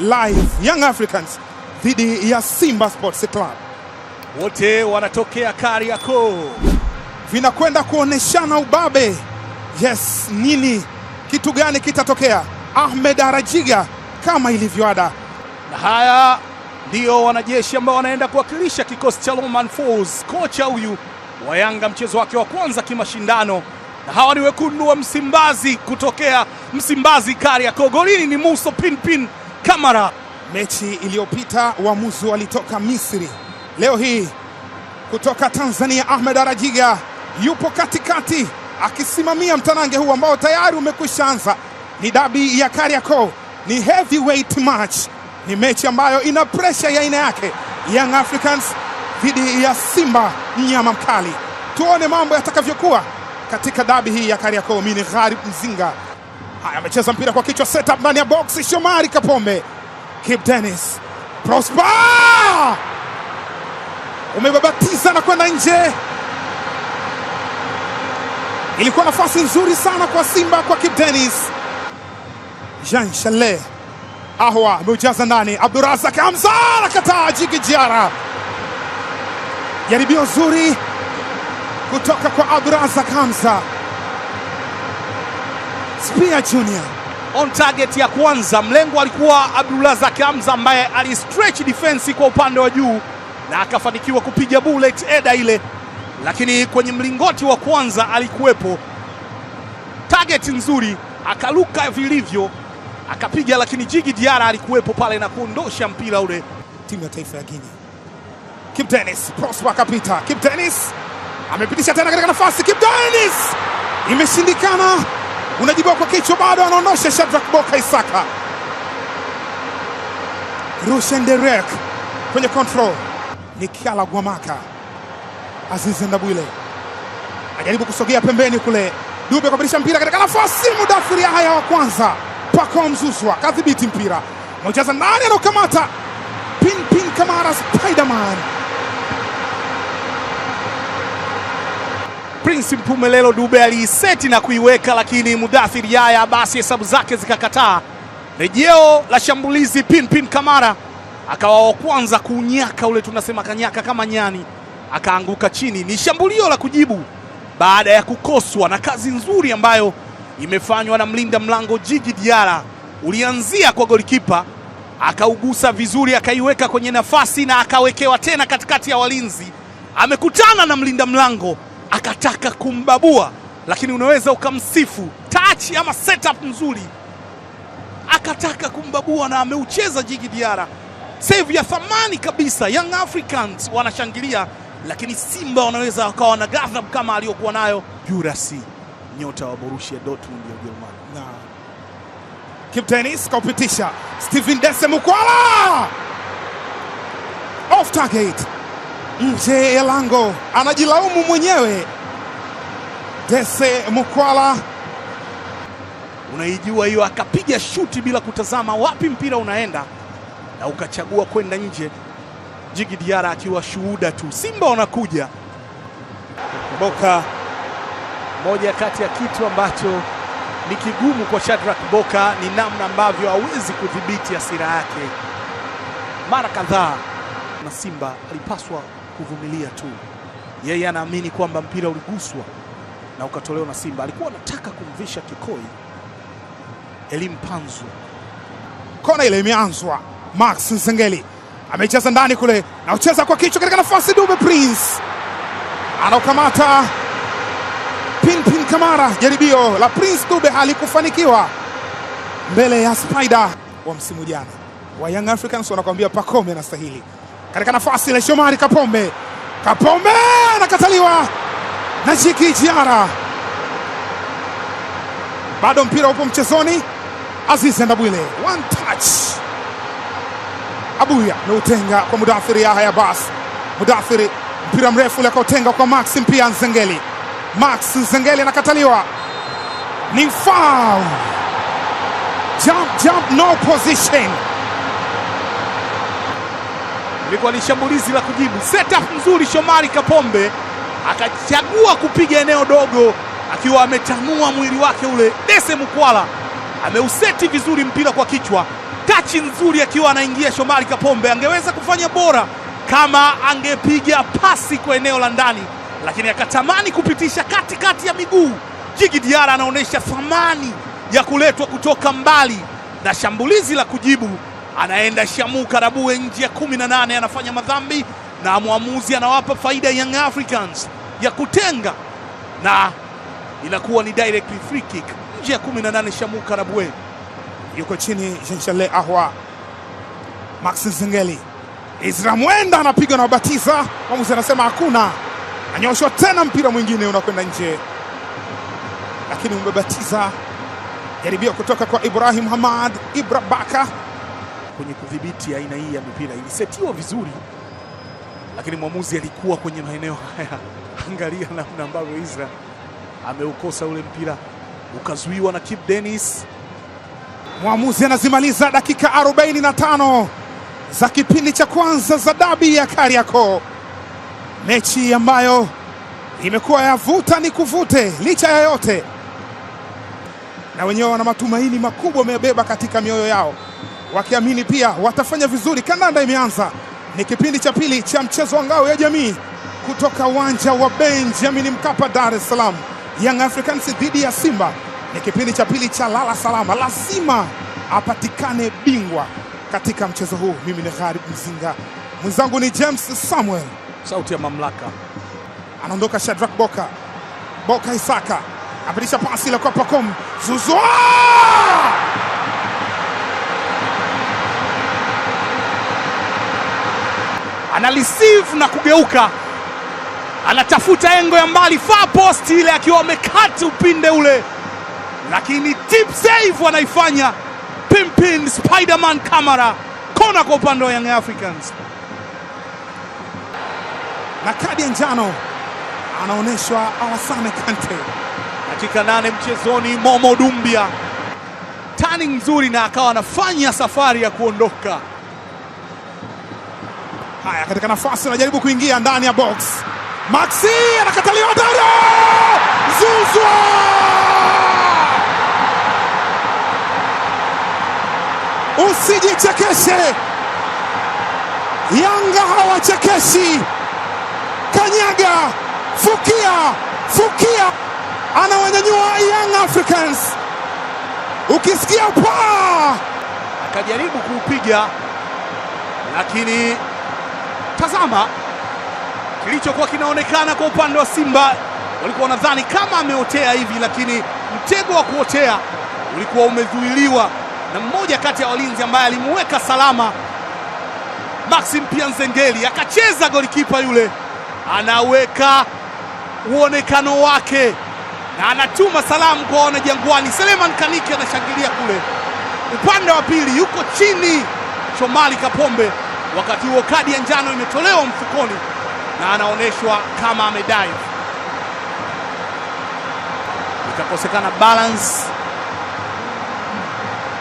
live Young Africans dhidi ya Simba Sports Club. Wote wanatokea Kariakoo. Vinakwenda kuoneshana ubabe. Yes, nini? Kitu gani kitatokea? Ahmed Arajiga kama ilivyoada. Na haya ndio wanajeshi ambao wanaenda kuwakilisha kikosi cha Romain Folz. Kocha huyu wa Yanga mchezo wake wa kwanza kimashindano. Na hawa ni wekundu wa Msimbazi kutokea Msimbazi Kariakoo. Golini ni Musa Pinpin Kamara. Mechi iliyopita waamuzi walitoka Misri. Leo hii kutoka Tanzania Ahmed Arajiga yupo katikati akisimamia mtanange huu ambao tayari umekwisha anza. Ni dabi ya Kariakoo, ni heavyweight match. Ni mechi ambayo ina pressure ya aina yake. Young Africans dhidi ya Simba mnyama mkali. Tuone mambo yatakavyokuwa katika dabi hii ya Kariakoo. Mimi ni Gharib Mzinga. Haya, amecheza mpira kwa kichwa, setup ndani ya box. Shomari Kapombe, Kibu Denis, Prosper umebabatiza na kwenda nje. Ilikuwa nafasi nzuri sana kwa Simba, kwa Kibu Denis. Jean Chalet Ahwa ameujaza ndani. Abdurazak Hamza anakataa. Djigui Diarra, jaribio zuri kutoka kwa Abdurazak Hamza. Spear Junior on target ya kwanza, mlengo alikuwa Abdurazak Hamza ambaye alistretch defense kwa upande wa juu na akafanikiwa kupiga bullet eda ile, lakini kwenye mlingoti wa kwanza alikuwepo target nzuri, akaluka vilivyo akapiga, lakini Djigui Diarra alikuwepo pale na kuondosha mpira ule. Timu ya taifa ya Guinea. Kibu Denis, Prosper akapita. Kibu Denis amepitisha tena katika nafasi. Kibu Denis imeshindikana, unajibiwa kwa kichwa, bado anaondosha Shadrack Boka Isaka. Rushen Derek kwenye control. Nikiala Gwamaka, Aziz Ndabwile ajaribu kusogea pembeni kule. Dube kupitisha mpira katika nafasi. Mudathiri Yahya wa kwanza. Pako Mzuzwa kadhibiti mpira, mchezaji ndani anakamata. Pinpin Kamara, Spiderman. Prince Mpumelelo Dube aliiseti na kuiweka, lakini Mudathiri Yahya basi hesabu zake zikakataa. Rejeo la shambulizi, Pinpin Kamara akawa wa kwanza kunyaka ule, tunasema kanyaka kama nyani, akaanguka chini. Ni shambulio la kujibu baada ya kukoswa, na kazi nzuri ambayo imefanywa na mlinda mlango Djigui Diarra. Ulianzia kwa golikipa, akaugusa vizuri, akaiweka kwenye nafasi na akawekewa tena katikati ya walinzi. Amekutana na mlinda mlango, akataka kumbabua, lakini unaweza ukamsifu touch ama setup nzuri, akataka kumbabua na ameucheza Djigui Diarra. Save ya thamani kabisa. Young Africans wanashangilia, lakini Simba wanaweza wakawa na ghadhabu kama aliyokuwa nayo Jurasi, nyota wa Borussia Dortmund ya Ujerumani. Na Kibu Denis kaupitisha. Steven Dese Mukwala off target, nje ya lango, anajilaumu mwenyewe. Dese Mukwala, unaijua hiyo, akapiga shuti bila kutazama wapi mpira unaenda na ukachagua kwenda nje. Djigui Diarra akiwa shuhuda tu. Simba wanakuja. Boka, moja kati ya kitu ambacho ni kigumu kwa Shadrack Boka ni namna ambavyo hawezi kudhibiti hasira yake. Mara kadhaa na Simba alipaswa kuvumilia tu. Yeye anaamini kwamba mpira uliguswa na ukatolewa na Simba. Alikuwa anataka kumvisha kikoi Elim Panzu. Kona ile imeanzwa. Max Nzengeli amecheza ndani kule na ucheza kwa kichwa katika nafasi. Dube Prince anaokamata. Pinpin Kamara, jaribio la Prince Dube halikufanikiwa mbele ya Spider wa msimu jana wa Young Africans. Wanakuambia Pacome anastahili. Katika nafasi ile Shomari Kapombe, Kapombe anakataliwa na Djigui Diarra. Bado mpira upo mchezoni. Aziz Ndabwile, one touch. Abuya ameutenga kwa Mudathiri Yahya. Bas Mudathiri, mpira mrefu ule akautenga kwa Max Mpia Nzengeli. Max Nzengeli anakataliwa, ni foul. Jump no position. Ilikuwa ni shambulizi la kujibu, setup nzuri. Shomari Kapombe akachagua kupiga eneo dogo akiwa ametanua mwili wake ule. Dese Mukwala ameuseti vizuri mpira kwa kichwa, tachi nzuri akiwa anaingia. Shomari Kapombe angeweza kufanya bora kama angepiga pasi kwa eneo la ndani, lakini akatamani kupitisha katikati ya miguu. Djigui Diarra anaonyesha thamani ya kuletwa kutoka mbali, na shambulizi la kujibu anaenda Shamu Karabue nje ya 18, anafanya madhambi na mwamuzi anawapa faida Young Africans ya kutenga, na inakuwa ni direct free kick nje ya 18. Shamu Karabue yuko chini. Jean-Charles Ahoua, Max Nzengeli, Izra Mwenda anapiga na Batiza. Mwamuzi anasema hakuna, anyoshwa tena, mpira mwingine unakwenda nje, lakini umebatiza. Jaribio kutoka kwa Ibrahim Hamad Ibra Baka kwenye kudhibiti aina hii ya mipira, ilisetiwa vizuri, lakini mwamuzi alikuwa kwenye maeneo haya. Angalia namna ambavyo Izra ameukosa ule mpira, ukazuiwa na Kip Dennis. Mwamuzi anazimaliza dakika 45 za kipindi cha kwanza za dabi ya Kariakoo, mechi ambayo imekuwa ya vuta ni kuvute. Licha ya yote, na wenyewe wana matumaini makubwa wamebeba katika mioyo yao, wakiamini pia watafanya vizuri. Kandanda imeanza, ni kipindi cha pili cha mchezo wa ngao ya jamii kutoka uwanja wa Benjamin Mkapa, Dar es Salaam. Young Africans dhidi ya Simba, ni kipindi cha pili cha lala salama. Lazima apatikane bingwa katika mchezo huu. Mimi ni Gharib Mzinga, mwenzangu ni James Samuel, sauti ya mamlaka. Anaondoka Shadrack Boka, Boka Isaka apitisha pasi la kwa Pacome Zouzoua, ana receive na kugeuka, anatafuta engo ya mbali, far post ile, akiwa amekata upinde ule, lakini tip save wanaifanya Pimpin Spiderman Kamara. Kona kwa upande wa Young Africans, na kadi ya njano anaonyeshwa Alassane Kante. Katika 8 mchezoni, Momo Dumbia turning nzuri, na akawa anafanya safari ya kuondoka. Haya, katika nafasi anajaribu kuingia ndani ya box, Maxi anakataliwa. Dario Zouzoua, usijichekeshe, Yanga hawachekeshi. Kanyaga, fukia, anawanyanyua Young Africans. Ukisikia paa, akajaribu kuupiga, lakini tazama kilichokuwa kinaonekana kwa upande wa Simba. Walikuwa wanadhani kama ameotea hivi, lakini mtego wa kuotea ulikuwa umezuiliwa na mmoja kati ya walinzi ambaye alimuweka salama, Maxim Nzengeli. Akacheza golikipa yule, anaweka uonekano wake na anatuma salamu kwa wana Jangwani. Seleman Kaniki anashangilia kule upande wa pili, yuko chini Shomari Kapombe. Wakati huo kadi ya njano imetolewa mfukoni na anaonyeshwa kama amedive, ikakosekana balance.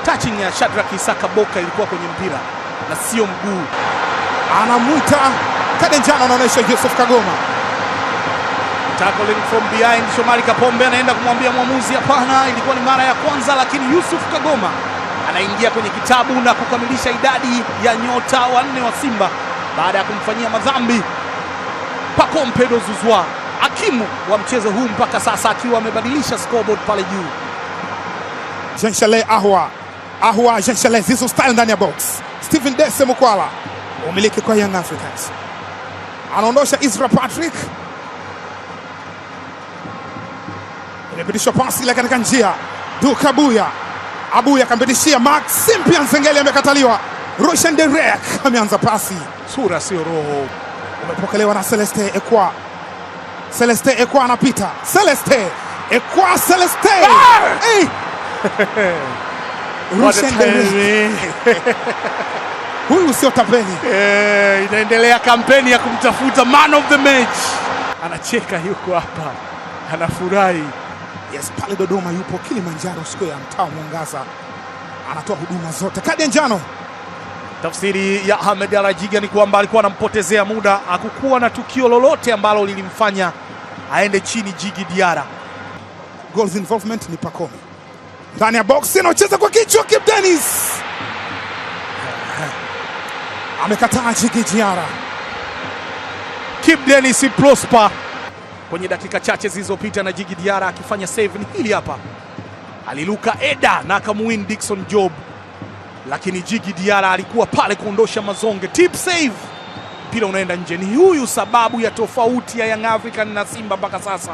Touching ya Shadrack Isaka Boka ilikuwa kwenye mpira na sio mguu. Anamuita kadi ya njano, anaonyesha Yusuf Kagoma. Tackling from behind, Shomari Kapombe anaenda kumwambia mwamuzi hapana, ilikuwa ni mara ya kwanza, lakini Yusuf Kagoma anaingia kwenye kitabu na kukamilisha idadi ya nyota 4 wa Simba baada ya kumfanyia madhambi Pacome Zouzoua, hakimu wa mchezo huu mpaka sasa, akiwa amebadilisha scoreboard pale juu. Jean-Charles Ahoua, Jean-Charles Zizou style ndani ya box. Stephen Dese Mukwala, umiliki kwa Young Africans. Anaondosha Izra Patrick, imepitishwa pasi ile katika njia. Duka Abuya kampitishia Maxim Nzengeli, amekataliwa. Roshan Derek ameanza pasi, sura sio roho, umepokelewa na Celeste Ekwa. Celeste Ekwa anapita, Celeste Ekwa, hey! Roshan Derek huyu sio tapeli. Inaendelea kampeni ya kumtafuta man of the match. Anacheka, yuko hapa anafurahi. Yes, pale Dodoma yupo Kilimanjaro Square, mtaa Mwangaza, anatoa huduma zote. Kadi ya njano. Tafsiri ya Ahmed Arajiga ni kwamba alikuwa anampotezea muda, hakukuwa na tukio lolote ambalo lilimfanya aende chini Djigui Diarra. Goals involvement ni Pacome. ndani ya box, anacheza kwa kichwa. Kibu Denis amekataa. Djigui Diarra. Kibu Denis Prosper kwenye dakika chache zilizopita na Djigui Diarra akifanya save. Ni hili hapa, aliluka Eda na akamuwin Dickson Job, lakini Djigui Diarra alikuwa pale kuondosha mazonge. Tip save, mpira unaenda nje. Ni huyu sababu ya tofauti ya Young African na Simba mpaka sasa.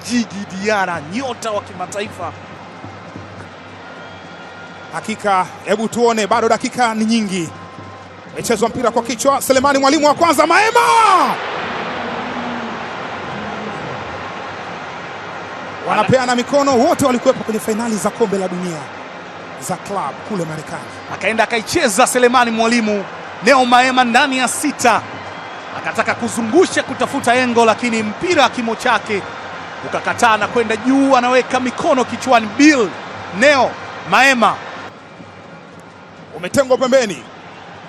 Djigui Diarra, nyota wa kimataifa. Hakika, hebu tuone, bado dakika ni nyingi. Mechezwa mpira kwa kichwa. Selemani Mwalimu wa kwanza, Maema wanapeana mikono. Wote walikuwepo kwenye fainali za kombe la dunia za club kule Marekani. Akaenda akaicheza Selemani Mwalimu. Neo Maema ndani ya 6 akataka kuzungusha kutafuta engo, lakini mpira kimo chake ukakataa na kwenda juu. Anaweka mikono kichwani. Bill Neo Maema umetengwa pembeni.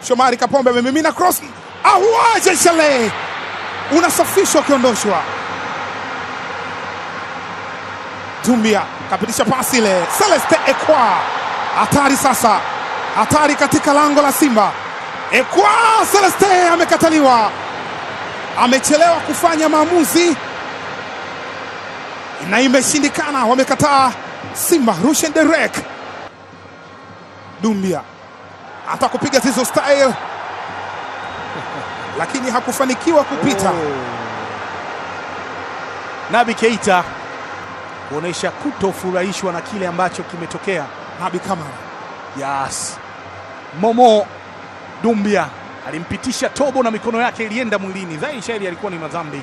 Shomari Kapombe amemimina cross. Ahuaje Shale unasafishwa ukiondoshwa. Dumbia kapitisha pasi ile. Celeste Ekwa, hatari sasa, hatari katika lango la Simba. Ekwa, Celeste amekataliwa, amechelewa kufanya maamuzi na imeshindikana, wamekataa Simba. Rushen Derek. Dumbia hata kupiga zizo style lakini hakufanikiwa kupita. Nabi Keita kuonesha kutofurahishwa na kile ambacho kimetokea. Nabi Kamara. Yes. Momo Dumbia alimpitisha Tobo na mikono yake ilienda mwilini. Dhahiri shairi alikuwa ni madhambi.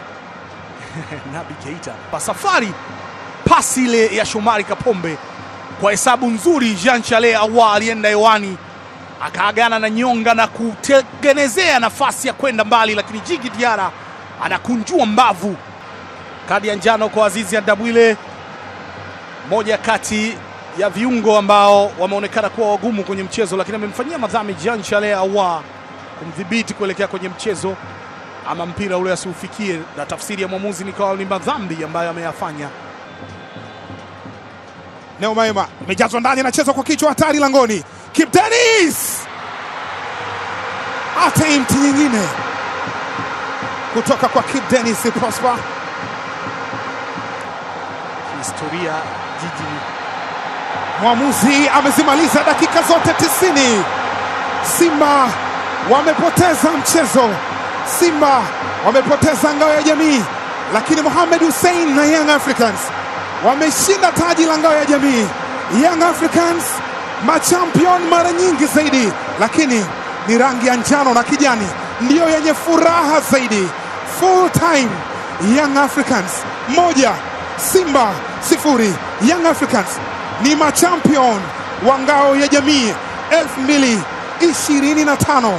Nabi Keita. Safari pasi ile ya Shomari Kapombe kwa hesabu nzuri, Jean Charles Ahoua alienda hewani akaagana na nyonga na kutengenezea nafasi ya kwenda mbali, lakini Djigui Diarra anakunjua mbavu. Kadi ya njano kwa Azizi Ndabwile, moja kati ya viungo ambao wameonekana kuwa wagumu kwenye mchezo, lakini amemfanyia madhambi Jean Charles Ahoua kumdhibiti kuelekea kwenye mchezo, ama mpira ule asiufikie, na tafsiri ya mwamuzi ni madhambi ambayo ameyafanya. Neo Maema imejazwa ndani, anachezwa kwa kichwa, hatari langoni. Kibu Denis, attempt nyingine kutoka kwa Kibu Denis Prosper. Historia jiji. Mwamuzi amezimaliza dakika zote 90. Simba wamepoteza mchezo, Simba wamepoteza ngao ya jamii, lakini Mohamed Hussein na Young Africans wameshinda taji la ngao ya jamii. Young Africans machampion mara nyingi zaidi, lakini ni rangi ya njano na kijani ndiyo yenye furaha zaidi. Full time Young Africans 1, Simba 0. Young Africans ni machampion wa ngao ya jamii 2025.